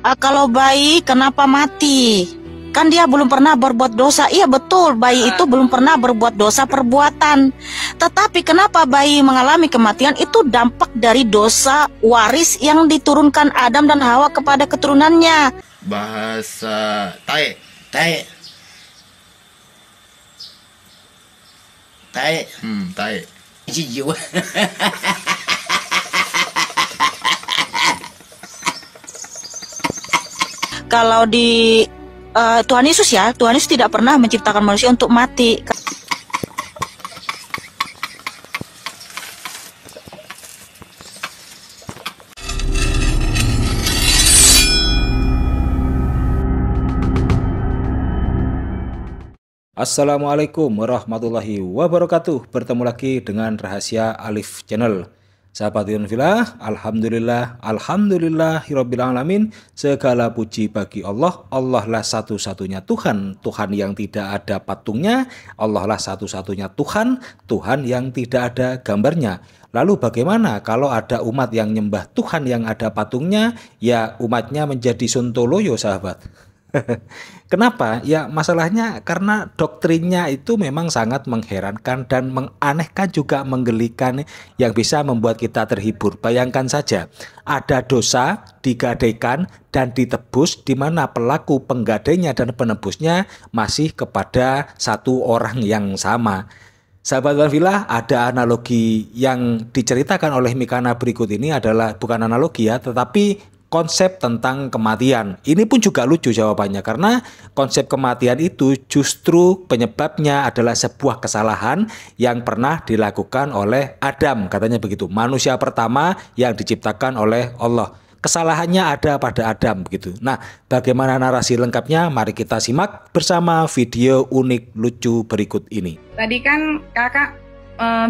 Kalau bayi kenapa mati? Kan dia belum pernah berbuat dosa. Iya betul, bayi itu belum pernah berbuat dosa perbuatan. Tetapi kenapa bayi mengalami kematian? Itu dampak dari dosa waris yang diturunkan Adam dan Hawa kepada keturunannya. Bahasa tae, tae, tae, tae. Jiwa. Kalau di Tuhan Yesus ya, Tuhan Yesus tidak pernah menciptakan manusia untuk mati. Assalamualaikum warahmatullahi wabarakatuh. Bertemu lagi dengan Rahasia Alif Channel. Sahabat Yunfilah, Alhamdulillahirabbil alamin. Segala puji bagi Allah. Allah lah satu-satunya Tuhan, Tuhan yang tidak ada patungnya. Allah lah satu-satunya Tuhan, Tuhan yang tidak ada gambarnya. Lalu bagaimana kalau ada umat yang nyembah Tuhan yang ada patungnya? Ya umatnya menjadi sontoloyo, sahabat. Kenapa? Ya masalahnya karena doktrinnya itu memang sangat mengherankan dan menganehkan, juga menggelikan, yang bisa membuat kita terhibur. Bayangkan saja, ada dosa digadaikan dan ditebus, di mana pelaku penggadainya dan penebusnya masih kepada satu orang yang sama. Sahabat Wanfilah, ada analogi yang diceritakan oleh Mikana berikut ini adalah bukan analogi ya, tetapi konsep tentang kematian. Ini pun juga lucu jawabannya, karena konsep kematian itu justru penyebabnya adalah sebuah kesalahan yang pernah dilakukan oleh Adam, katanya begitu. Manusia pertama yang diciptakan oleh Allah. Kesalahannya ada pada Adam begitu. Nah, bagaimana narasi lengkapnya? Mari kita simak bersama video unik lucu berikut ini. Tadi kan kakak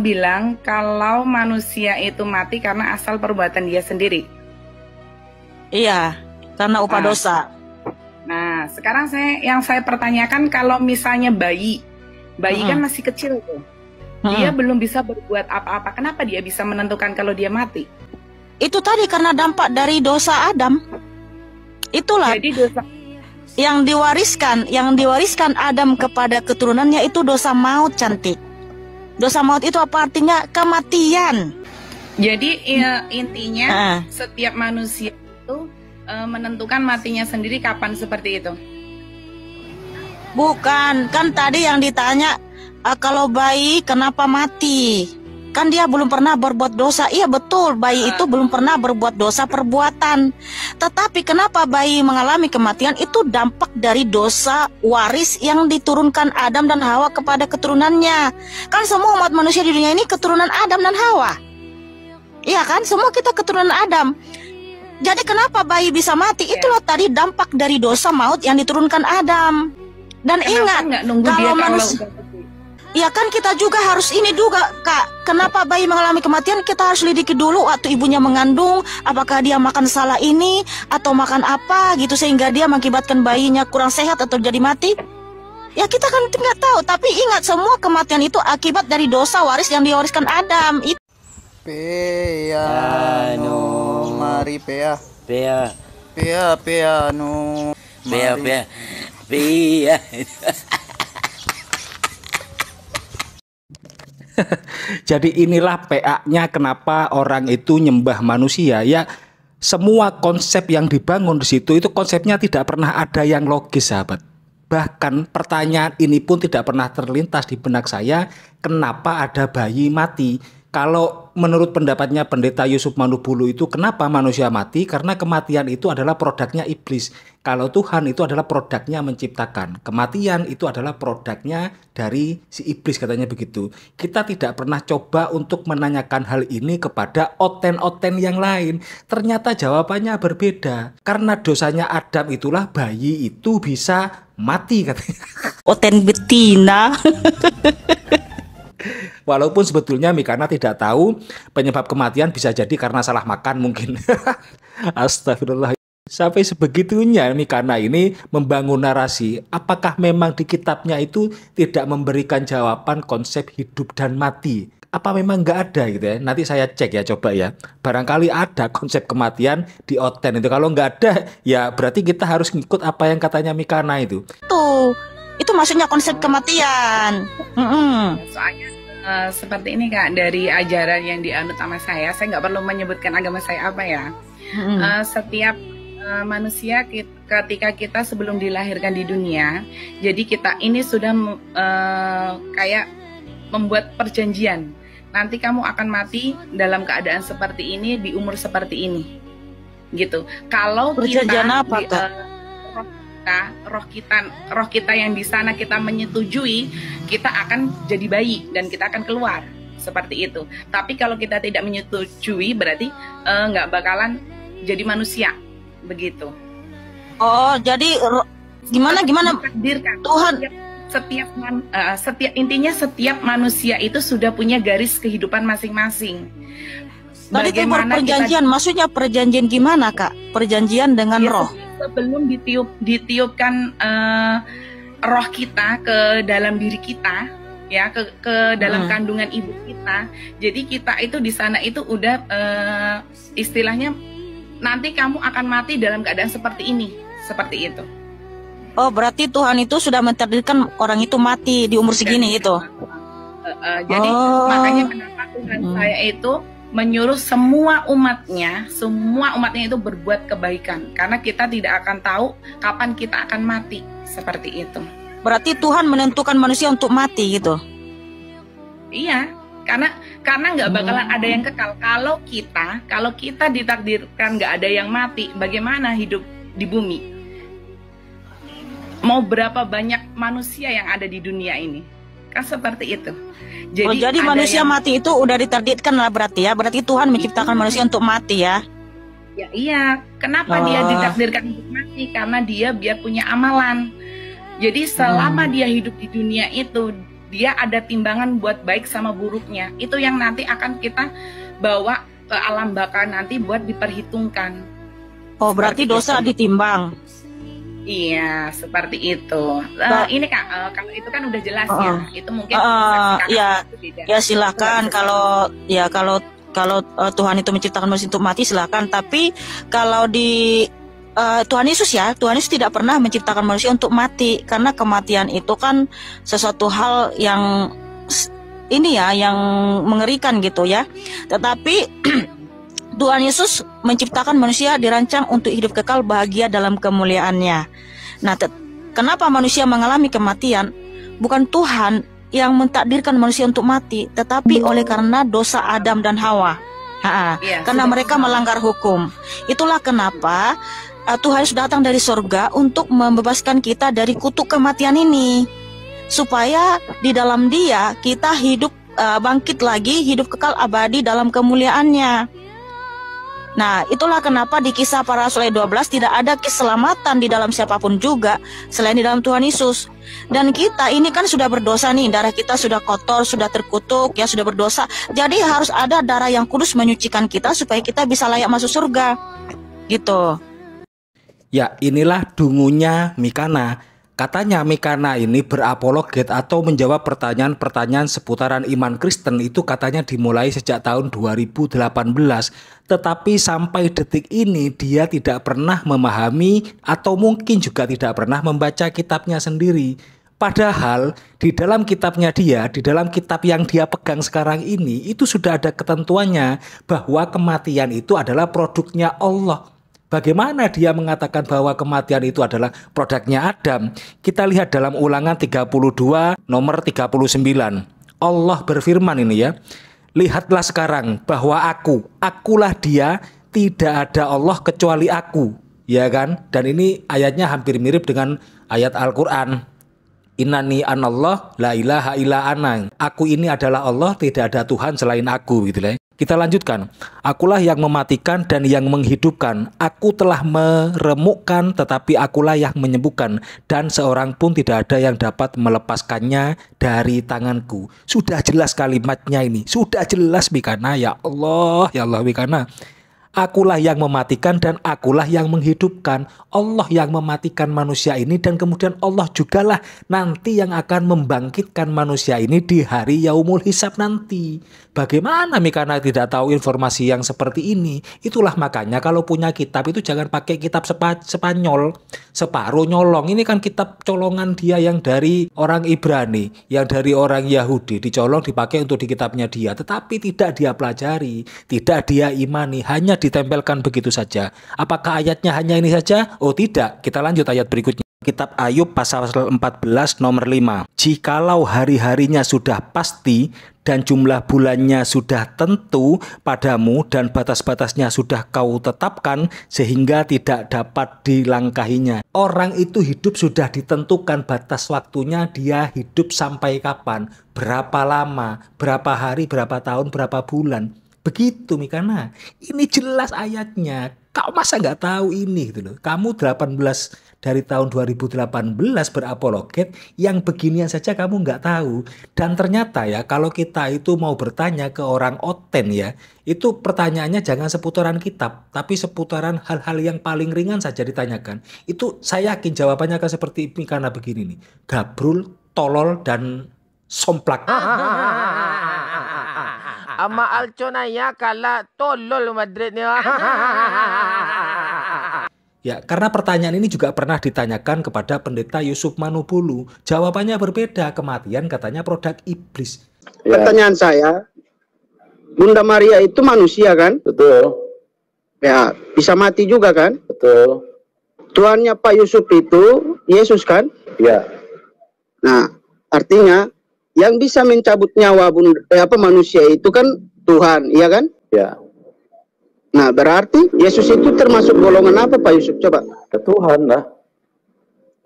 bilang kalau manusia itu mati karena asal perbuatan dia sendiri. Iya, karena upah dosa. Nah, sekarang yang saya pertanyakan, kalau misalnya bayi kan masih kecil tuh, dia belum bisa berbuat apa-apa. Kenapa dia bisa menentukan kalau dia mati? Itu tadi karena dampak dari dosa Adam. Itulah. Jadi dosa yang diwariskan Adam kepada keturunannya itu dosa maut, cantik. Dosa maut itu apa artinya? Kematian. Jadi intinya setiap manusia menentukan matinya sendiri kapan, seperti itu? Bukan, kan tadi yang ditanya kalau bayi kenapa mati? Kan dia belum pernah berbuat dosa. Iya betul, bayi itu belum pernah berbuat dosa perbuatan. Tetapi kenapa bayi mengalami kematian? Itu dampak dari dosa waris yang diturunkan Adam dan Hawa kepada keturunannya. Kan semua umat manusia di dunia ini keturunan Adam dan Hawa. Iya kan, semua kita keturunan Adam. Jadi kenapa bayi bisa mati? Itulah tadi dampak dari dosa maut yang diturunkan Adam. Dan ingat, kalau manusia, ya kan kita juga harus ini juga, Kak. Kenapa bayi mengalami kematian? Kita harus lidiki dulu waktu ibunya mengandung, apakah dia makan salah ini atau makan apa gitu sehingga dia mengakibatkan bayinya kurang sehat atau jadi mati. Ya kita kan nggak tahu. Tapi ingat, semua kematian itu akibat dari dosa waris yang diwariskan Adam. Itu piano mari pea pea pea piano pea pea pea. Jadi inilah PA-nya kenapa orang itu nyembah manusia. Ya semua konsep yang dibangun di situ itu konsepnya tidak pernah ada yang logis, sahabat. Bahkan pertanyaan ini pun tidak pernah terlintas di benak saya, kenapa ada bayi mati? Kalau menurut pendapatnya Pendeta Yusuf Manubulu itu, kenapa manusia mati? Karena kematian itu adalah produknya iblis. Kalau Tuhan itu adalah produknya menciptakan. Kematian itu adalah produknya dari si iblis, katanya begitu. Kita tidak pernah coba untuk menanyakan hal ini kepada oten-oten yang lain. Ternyata jawabannya berbeda. Karena dosanya Adam itulah bayi itu bisa mati, katanya. oten betina. Walaupun sebetulnya Mikana tidak tahu penyebab kematian, bisa jadi karena salah makan mungkin. Astagfirullah. Sampai sebegitunya Mikana ini membangun narasi. Apakah memang di kitabnya itu tidak memberikan jawaban konsep hidup dan mati? Apa memang nggak ada gitu ya? Nanti saya cek ya, coba ya. Barangkali ada konsep kematian di Oten itu. Kalau nggak ada, ya berarti kita harus ngikut apa yang katanya Mikana itu. Tuh, itu maksudnya konsep kematian. Soalnya seperti ini Kak, dari ajaran yang dianut sama saya nggak perlu menyebutkan agama saya apa ya. Setiap manusia ketika kita sebelum dilahirkan di dunia, jadi kita ini sudah kayak membuat perjanjian. Nanti kamu akan mati dalam keadaan seperti ini, di umur seperti ini, gitu. Kalau perjanjian kita, apa, Kak? roh kita yang di sana kita menyetujui, kita akan jadi bayi dan kita akan keluar seperti itu. Tapi kalau kita tidak menyetujui, berarti nggak bakalan jadi manusia, begitu. Oh, jadi gimana? Tuhan intinya setiap manusia itu sudah punya garis kehidupan masing-masing. Tadi itu perjanjian, maksudnya perjanjian gimana Kak? Perjanjian dengan roh. Sebelum ditiupkan roh kita ke dalam diri kita, ya ke dalam kandungan ibu kita. Jadi kita itu di sana itu udah istilahnya nanti kamu akan mati dalam keadaan seperti ini, seperti itu. Oh, berarti Tuhan itu sudah mentakdirkan orang itu mati di umur segini gitu. Jadi makanya kenapa Tuhan saya itu menyuruh semua umatnya itu berbuat kebaikan, karena kita tidak akan tahu kapan kita akan mati, seperti itu. Berarti Tuhan menentukan manusia untuk mati gitu. Iya, karena nggak bakalan ada yang kekal. Kalau kita ditakdirkan nggak ada yang mati, bagaimana hidup di bumi? Mau berapa banyak manusia yang ada di dunia ini? Kan seperti itu. Jadi manusia mati itu udah ditakdirkan lah berarti ya. Berarti Tuhan menciptakan manusia untuk mati ya. Ya iya. Kenapa dia ditakdirkan untuk mati? Karena dia biar punya amalan. Jadi selama dia hidup di dunia itu, dia ada timbangan buat baik sama buruknya. Itu yang nanti akan kita bawa ke alam baka nanti buat diperhitungkan. Oh, berarti dosa ditimbang. Iya, seperti itu. Ini Kak, kalau itu kan udah jelas ya. Itu mungkin ya silakan kalau Tuhan itu menciptakan manusia untuk mati silakan. Tapi kalau di Tuhan Yesus tidak pernah menciptakan manusia untuk mati, karena kematian itu kan sesuatu hal yang yang mengerikan gitu ya. Tetapi Tuhan Yesus menciptakan manusia dirancang untuk hidup kekal bahagia dalam kemuliaannya. Nah, kenapa manusia mengalami kematian? Bukan Tuhan yang mentakdirkan manusia untuk mati, tetapi oleh karena dosa Adam dan Hawa. Karena mereka melanggar hukum. Itulah kenapa Tuhan Yesus datang dari surga untuk membebaskan kita dari kutuk kematian ini, supaya di dalam Dia kita hidup bangkit lagi, hidup kekal abadi dalam kemuliaannya. Nah, itulah kenapa di Kisah Para Rasul 12 tidak ada keselamatan di dalam siapapun juga selain di dalam Tuhan Yesus. Dan kita ini kan sudah berdosa nih, darah kita sudah kotor, sudah terkutuk, ya sudah berdosa. Jadi harus ada darah yang kudus menyucikan kita supaya kita bisa layak masuk surga. Gitu. Ya, inilah dungunya Mikana. Katanya Mikana ini berapologet atau menjawab pertanyaan-pertanyaan seputaran iman Kristen itu katanya dimulai sejak tahun 2018. Tetapi sampai detik ini dia tidak pernah memahami atau mungkin juga tidak pernah membaca kitabnya sendiri. Padahal di dalam kitabnya dia, di dalam kitab yang dia pegang sekarang ini, itu sudah ada ketentuannya bahwa kematian itu adalah produknya Allah. Bagaimana dia mengatakan bahwa kematian itu adalah produknya Adam? Kita lihat dalam Ulangan 32 nomor 39. Allah berfirman ini ya. Lihatlah sekarang bahwa akulah Dia, tidak ada Allah kecuali aku. Ya kan? Dan ini ayatnya hampir mirip dengan ayat Al-Quran. Innani anallah la ilaha illa ana. Aku ini adalah Allah, tidak ada Tuhan selain aku gitu lah. Kita lanjutkan. Akulah yang mematikan dan yang menghidupkan. Aku telah meremukkan tetapi akulah yang menyembuhkan. Dan seorang pun tidak ada yang dapat melepaskannya dari tanganku. Sudah jelas kalimatnya ini. Sudah jelas Mikana. Ya Allah Mikana. Akulah yang mematikan dan akulah yang menghidupkan. Allah yang mematikan manusia ini dan kemudian Allah jugalah nanti yang akan membangkitkan manusia ini di hari yaumul hisab nanti. Bagaimana Mikana tidak tahu informasi yang seperti ini? Itulah makanya kalau punya kitab itu jangan pakai kitab Spanyol, separuh nyolong. Ini kan kitab colongan dia yang dari orang Ibrani, yang dari orang Yahudi, dicolong dipakai untuk di kitabnya dia. Tetapi tidak dia pelajari, tidak dia imani, hanya ditempelkan begitu saja. Apakah ayatnya hanya ini saja? Oh tidak, kita lanjut ayat berikutnya. Kitab Ayub pasal 14 nomor 5. Jikalau hari-harinya sudah pasti dan jumlah bulannya sudah tentu padamu dan batas-batasnya sudah kau tetapkan sehingga tidak dapat dilangkahinya. Orang itu hidup sudah ditentukan batas waktunya, dia hidup sampai kapan, berapa lama, berapa hari, berapa tahun, berapa bulan. Begitu Mikana. Ini jelas ayatnya. Kau masa nggak tahu ini gitu loh. Kamu 18 dari tahun 2018 berapologet, yang beginian saja kamu nggak tahu. Dan ternyata ya kalau kita itu mau bertanya ke orang oten ya, itu pertanyaannya jangan seputaran kitab, tapi seputaran hal-hal yang paling ringan saja ditanyakan. Itu saya yakin jawabannya akan seperti ini karena begini nih. Gabrul, tolol, dan somplak. Ama Alconaya kala tolol Madrid nih. Ya, karena pertanyaan ini juga pernah ditanyakan kepada pendeta Yusuf Manubulu. Jawabannya berbeda, kematian katanya produk iblis. Ya. Pertanyaan saya, Bunda Maria itu manusia kan? Betul. Ya, bisa mati juga kan? Betul. Tuannya Pak Yusuf itu Yesus kan? Ya. Nah, artinya yang bisa mencabut nyawa manusia itu kan Tuhan, iya kan? Ya. Nah, berarti Yesus itu termasuk golongan apa Pak Yusuf? Coba. Ya, Tuhan lah.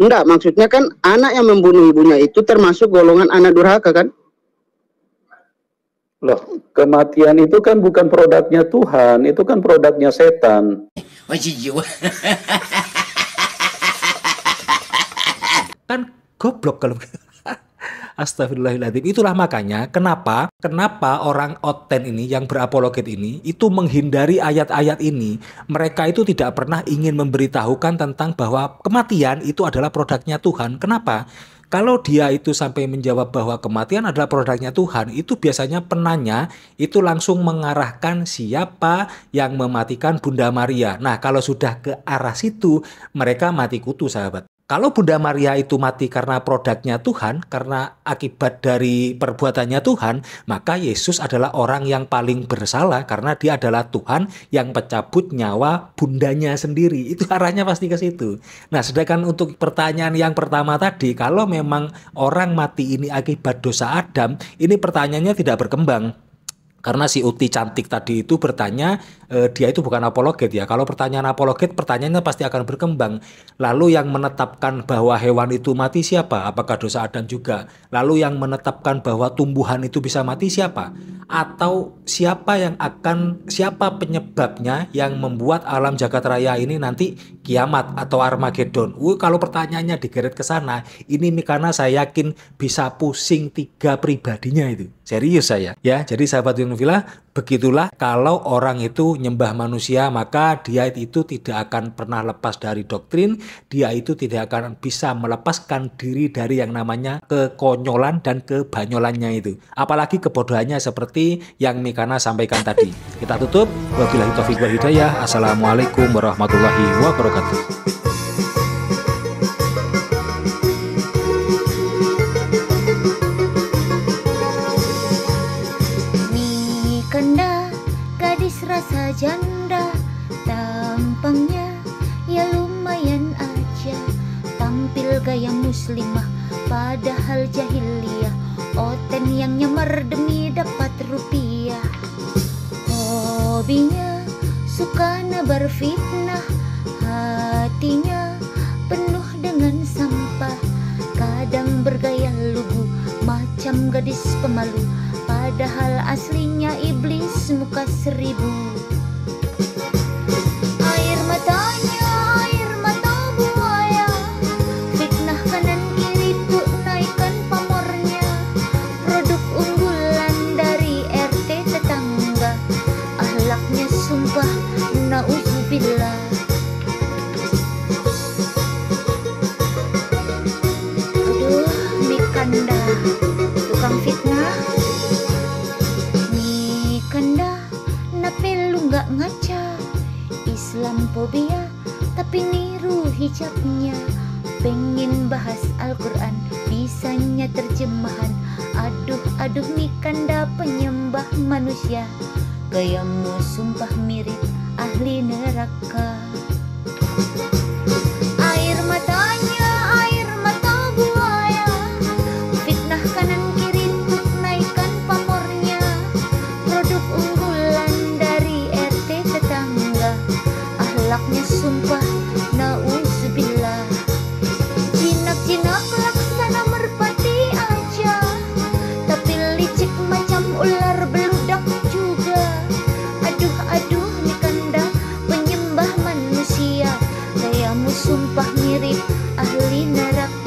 Enggak, maksudnya kan anak yang membunuh ibunya itu termasuk golongan anak durhaka kan? Loh, kematian itu kan bukan produknya Tuhan, itu kan produknya setan. Kan goblok kalau Astagfirullahaladzim. Itulah makanya kenapa orang oten ini yang berapologet ini itu menghindari ayat-ayat ini. Mereka itu tidak pernah ingin memberitahukan tentang bahwa kematian itu adalah produknya Tuhan. Kenapa? Kalau dia itu sampai menjawab bahwa kematian adalah produknya Tuhan, itu biasanya penanya itu langsung mengarahkan siapa yang mematikan Bunda Maria. Nah, kalau sudah ke arah situ, mereka mati kutu, sahabat. Kalau Bunda Maria itu mati karena produknya Tuhan, karena akibat dari perbuatannya Tuhan, maka Yesus adalah orang yang paling bersalah karena dia adalah Tuhan yang pencabut nyawa bundanya sendiri. Itu arahnya pasti ke situ. Nah, sedangkan untuk pertanyaan yang pertama tadi, kalau memang orang mati ini akibat dosa Adam, ini pertanyaannya tidak berkembang. Karena si Uti cantik tadi itu bertanya, dia itu bukan apologet ya. Kalau pertanyaan apologet, pertanyaannya pasti akan berkembang. Lalu yang menetapkan bahwa hewan itu mati siapa? Apakah dosa Adam juga? Lalu yang menetapkan bahwa tumbuhan itu bisa mati siapa? Atau siapa penyebabnya yang membuat alam jagat raya ini nanti kiamat atau Armageddon? Kalau pertanyaannya digeret ke sana, ini karena saya yakin bisa pusing 3 pribadinya itu. Serius saya. Ya, jadi sahabat Yunufila, begitulah kalau orang itu nyembah manusia, maka dia itu tidak akan pernah lepas dari doktrin, dia itu tidak akan bisa melepaskan diri dari yang namanya kekonyolan dan kebanyolannya itu. Apalagi kebodohannya seperti yang Mikana sampaikan tadi. Kita tutup. Wabillahi taufiq wal hidayah. Assalamualaikum warahmatullahi wabarakatuh. Janda tampangnya ya lumayan aja, tampil gaya muslimah padahal jahiliyah, oten yang nyamar demi dapat rupiah. Hobinya suka nebar fitnah, hatinya penuh dengan sampah, kadang bergaya lugu macam gadis pemalu, padahal aslinya iblis muka 1000. Air mata buaya, fitnah kanan kiri tuh naikkan pamornya, produk unggulan dari RT tetangga, ahlaknya sumpah ucapnya. Pengen bahas Al-Quran, bisanya terjemahan. Aduh nih kanda penyembah manusia, gayamu sumpah mirip ahli neraka. Air matanya air mata buaya, fitnah kanan kiri untuk naikkan pamornya. Produk unggulan dari RT tetangga, akhlaknya sumpah nauzubillah. Jinak-jinak laksana merpati aja, tapi licik macam ular beludak juga. Aduh nih kanda penyembah manusia, gayamu sumpah mirip ahli neraka.